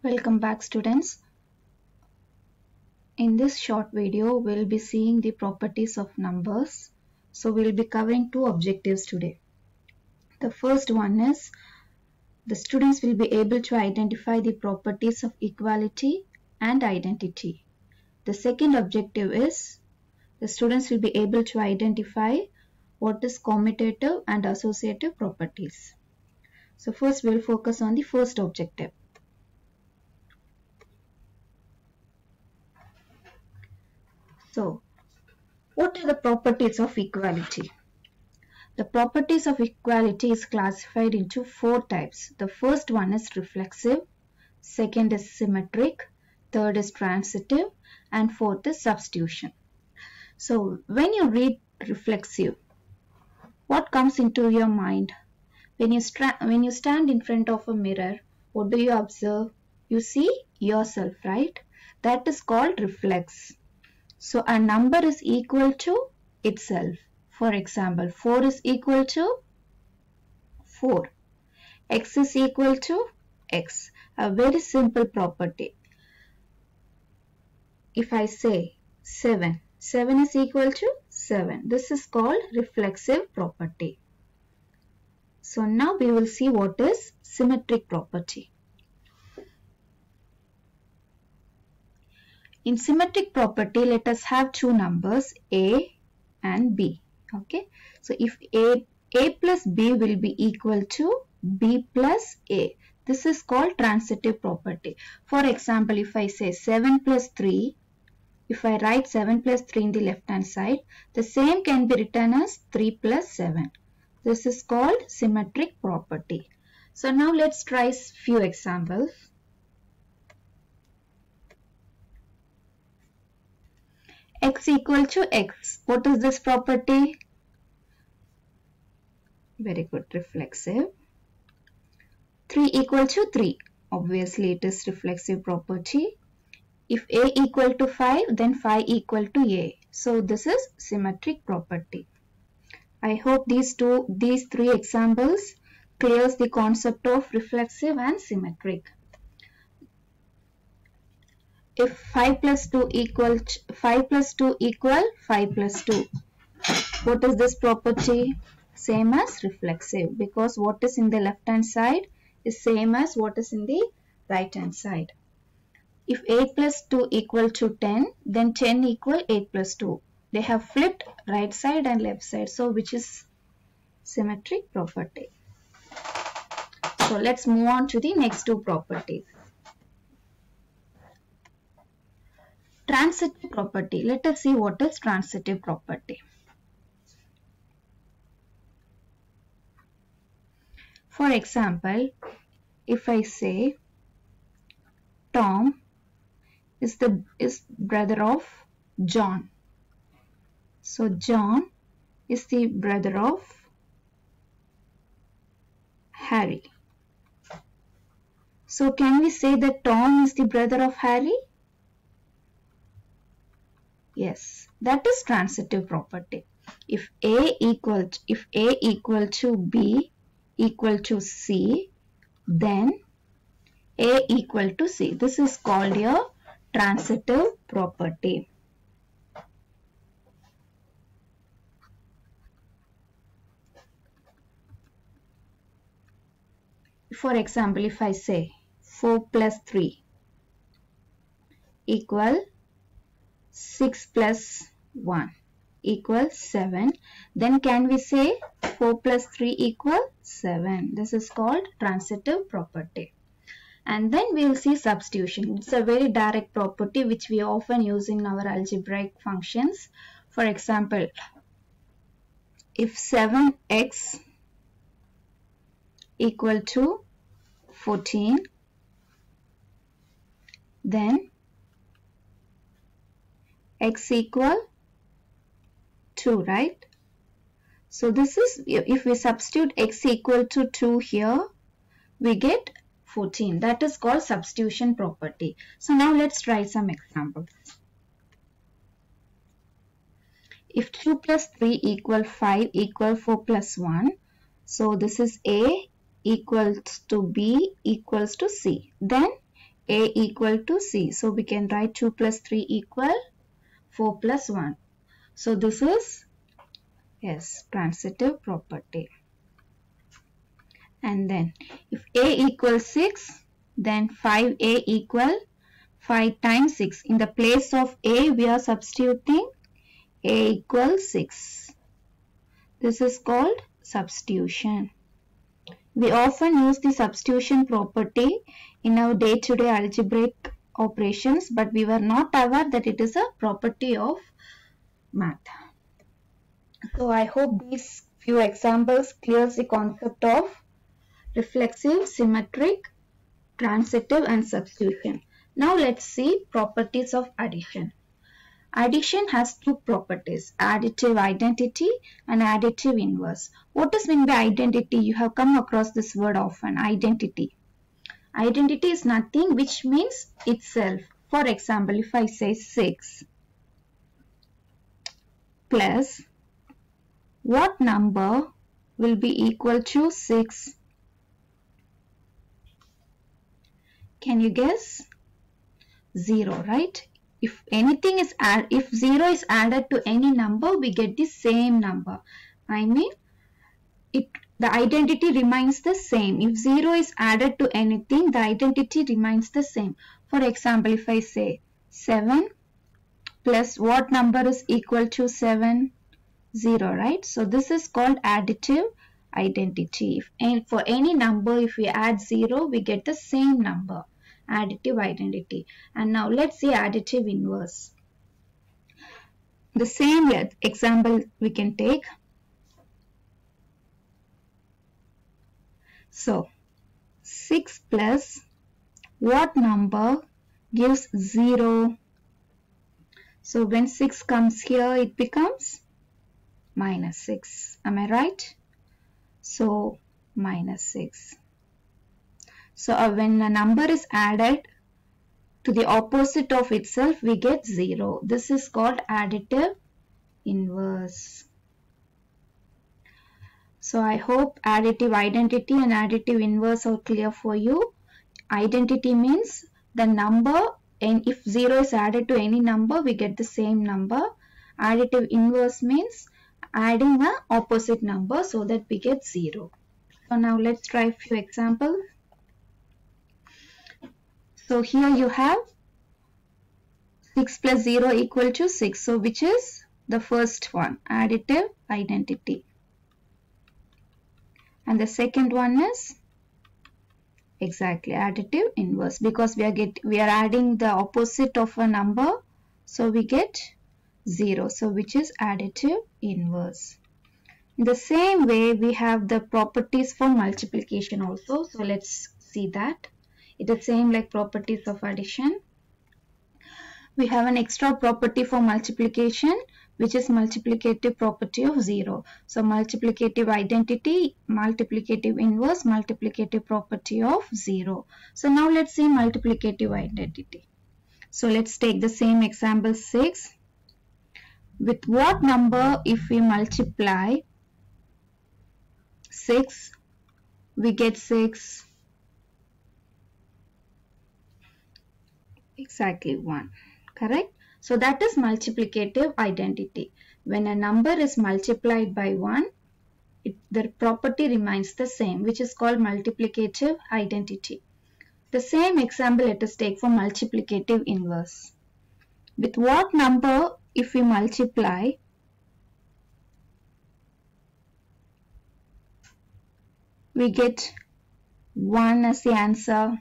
Welcome back, students. In this short video, we'll be seeing the properties of numbers. So we'll be covering two objectives today. The first one is the students will be able to identify the properties of equality and identity. The second objective is the students will be able to identify what is commutative and associative properties. So first we'll focus on the first objective. So, what are the properties of equality? The properties of equality is classified into four types. The first one is reflexive, second is symmetric, third is transitive, and fourth is substitution. So, when you read reflexive, what comes into your mind? When you stand in front of a mirror, what do you observe? You see yourself, right? That is called reflex. So a number is equal to itself. For example, 4 is equal to 4. X is equal to X. A very simple property. If I say 7, 7 is equal to 7. This is called reflexive property. So now we will see what is symmetric property. In symmetric property, let us have two numbers A and B. Okay. So if A plus B will be equal to B plus A. This is called transitive property. For example, if I say 7 plus 3, if I write 7 plus 3 in the left hand side, the same can be written as 3 plus 7. This is called symmetric property. So now let's try few examples. X equal to X. What is this property? Very good, reflexive. 3 equal to 3. Obviously, it is reflexive property. If A equal to 5, then 5 equal to A. So, this is symmetric property. I hope these three examples clears the concept of reflexive and symmetric. If 5 plus 2 equal 5 plus 2 equal 5 plus 2. What is this property? Same as reflexive, because what is in the left hand side is same as what is in the right hand side. If 8 plus 2 equal to 10, then 10 equal 8 plus 2. They have flipped right side and left side. So which is symmetric property. So let's move on to the next two properties. Transitive property. Let us see what is transitive property. For example, if I say Tom is brother of John. So John is the brother of Harry. So can we say that Tom is the brother of Harry? Yes, that is transitive property. If A equal to B equal to C, then A equal to C. This is called your transitive property. For example, if I say 4 plus 3 equal 6 plus 1 equals 7, then can we say 4 plus 3 equal 7? This is called transitive property. And then we will see substitution. It's a very direct property which we often use in our algebraic functions. For example, if 7x equal to 14, then x equal 2, right? So this is, if we substitute x equal to 2 here, we get 14. That is called substitution property. So now let's try some examples. If 2 plus 3 equal 5 equal 4 plus 1, so this is A equals to B equals to C. Then A equal to C. So we can write 2 plus 3 equal 4 plus 1. So this is, yes, transitive property. And then if A equals 6, then 5A equal 5 times 6. In the place of A, we are substituting A equals 6. This is called substitution. We often use the substitution property in our day-to-day algebraic operations, but we were not aware that it is a property of math. So I hope these few examples clears the concept of reflexive, symmetric, transitive and substitution. Now let's see properties of addition. Addition has two properties, additive identity and additive inverse. What does mean by identity? You have come across this word often, identity. Identity is nothing which means itself. For example, if I say 6 plus what number will be equal to 6? Can you guess? 0, right? If anything is if 0 is added to any number, we get the same number. I mean, the identity remains the same. If 0 is added to anything, the identity remains the same. For example, if I say 7 plus what number is equal to 7? 0, right? So this is called additive identity. For any number, if we add 0, we get the same number. Additive identity. And now let's see additive inverse. The same example we can take. So 6 plus what number gives 0? So when 6 comes here, it becomes minus 6. Am I right? So minus 6. So when a number is added to the opposite of itself, we get 0. This is called additive inverse. So I hope additive identity and additive inverse are clear for you. Identity means the number, and if 0 is added to any number, we get the same number. Additive inverse means adding an opposite number so that we get 0. So now let's try a few examples. So here you have 6 plus 0 equal to 6. So which is the first one? Additive identity. And the second one is exactly additive inverse, because we are adding the opposite of a number. So we get 0. So which is additive inverse. In the same way, we have the properties for multiplication also. So let's see that. It is same like properties of addition. We have an extra property for multiplication, which is multiplicative property of 0. So multiplicative identity, multiplicative inverse, multiplicative property of 0. So now let's see multiplicative identity. So let's take the same example 6. With what number if we multiply 6, we get 6. Exactly 1. Correct? So that is multiplicative identity. When a number is multiplied by 1, the property remains the same, which is called multiplicative identity. The same example let us take for multiplicative inverse. With what number if we multiply we get 1 as the answer?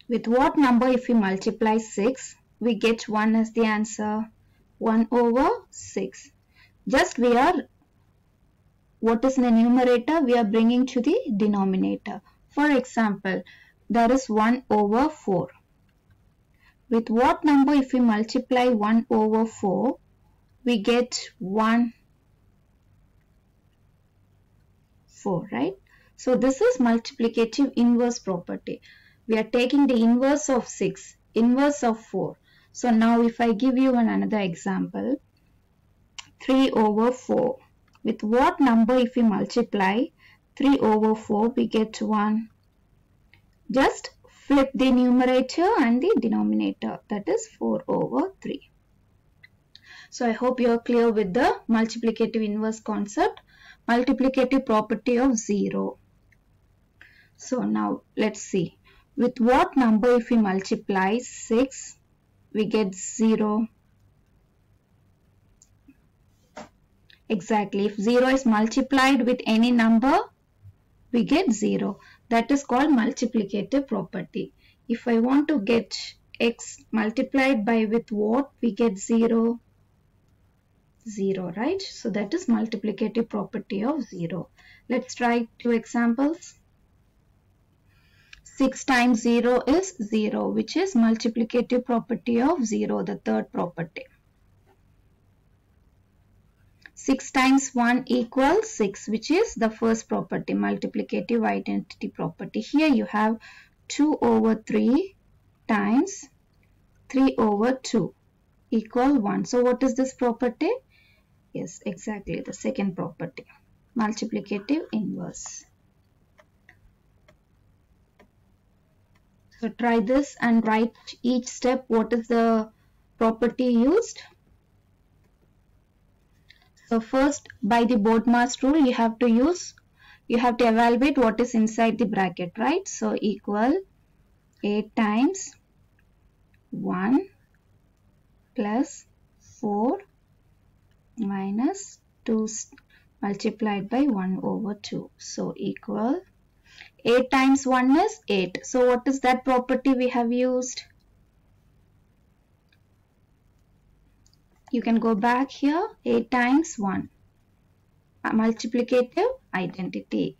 With what number if we multiply 6, we get 1 as the answer? 1 over 6. Just what is in the numerator, we are bringing to the denominator. For example, there is 1 over 4. With what number if we multiply 1 over 4, we get 1, 4, right? So this is multiplicative inverse property. We are taking the inverse of 6, inverse of 4. So now if I give you another example, 3 over 4. With what number if we multiply 3 over 4, we get 1. Just flip the numerator and the denominator, that is 4 over 3. So I hope you are clear with the multiplicative inverse concept, multiplicative property of 0. So now let's see. With what number if we multiply 6, we get 0? Exactly. If 0 is multiplied with any number, we get 0. That is called multiplicative property. If I want to get x multiplied by with what, we get 0. 0, right? So that is multiplicative property of 0. Let's try 2 examples. 6 times 0 is 0, which is multiplicative property of 0, the third property. 6 times 1 equals 6, which is the first property, multiplicative identity property. Here you have 2 over 3 times 3 over 2 equal 1. So what is this property? Yes, exactly, the second property, multiplicative inverse. So try this and write each step what is the property used. So first, by the BODMAS rule, you have to evaluate what is inside the bracket, right? So equal 8 times 1 plus 4 minus 2 multiplied by 1 over 2. So equal 8 times 1 is 8. So what is that property we have used? You can go back here, 8 times 1, a multiplicative identity.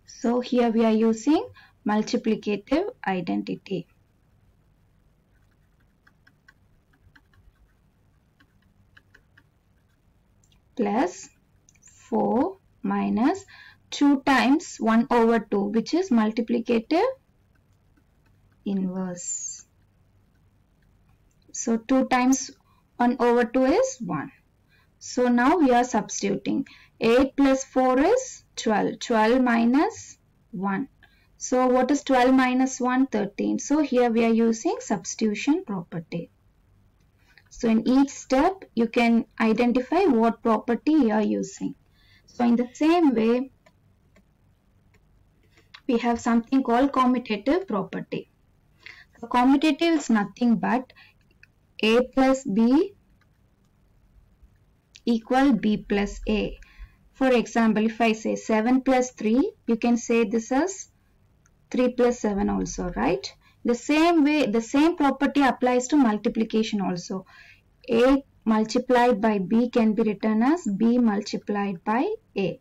So here we are using multiplicative identity. Plus 4 minus 2 times 1 over 2, which is multiplicative inverse. So 2 times 1 over 2 is 1. So now we are substituting. 8 plus 4 is 12. 12 minus 1. So what is 12 minus 1? 13. So here we are using substitution property. So in each step you can identify what property you are using. So in the same way, we have something called commutative property. So commutative is nothing but a plus b equal b plus a. For example, if I say 7 plus 3, you can say this as 3 plus 7 also, right? The same way, the same property applies to multiplication also. A multiplied by b can be written as b multiplied by a.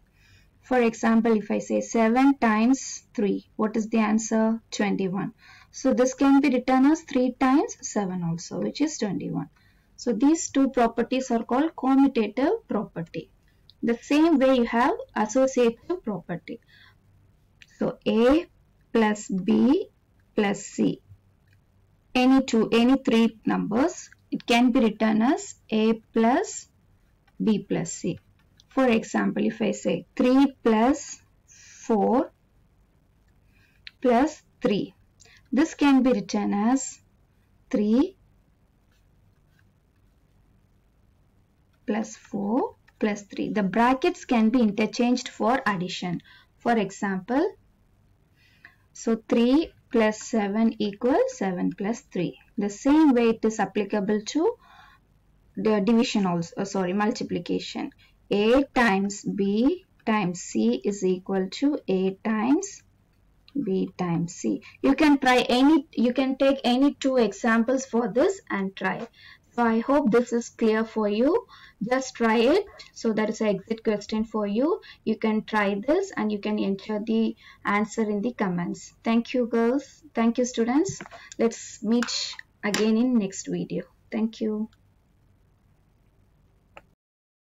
For example, if I say 7 times 3, what is the answer? 21. So this can be written as 3 times 7 also, which is 21. So these two properties are called commutative property. The same way you have associative property. So A plus B plus C. Any three numbers, it can be written as A plus B plus C. For example, if I say 3 plus 4 plus 3, this can be written as 3 plus 4 plus 3. The brackets can be interchanged for addition. For example, so 3 plus 7 equals 7 plus 3. The same way it is applicable to the division also, multiplication. A times B times C is equal to A times B times C. You can take any two examples for this and try. So I hope this is clear for you. Just try it. So that is an exit question for you. You can try this and you can enter the answer in the comments. Thank you girls. Thank you students. Let's meet again in next video. Thank you.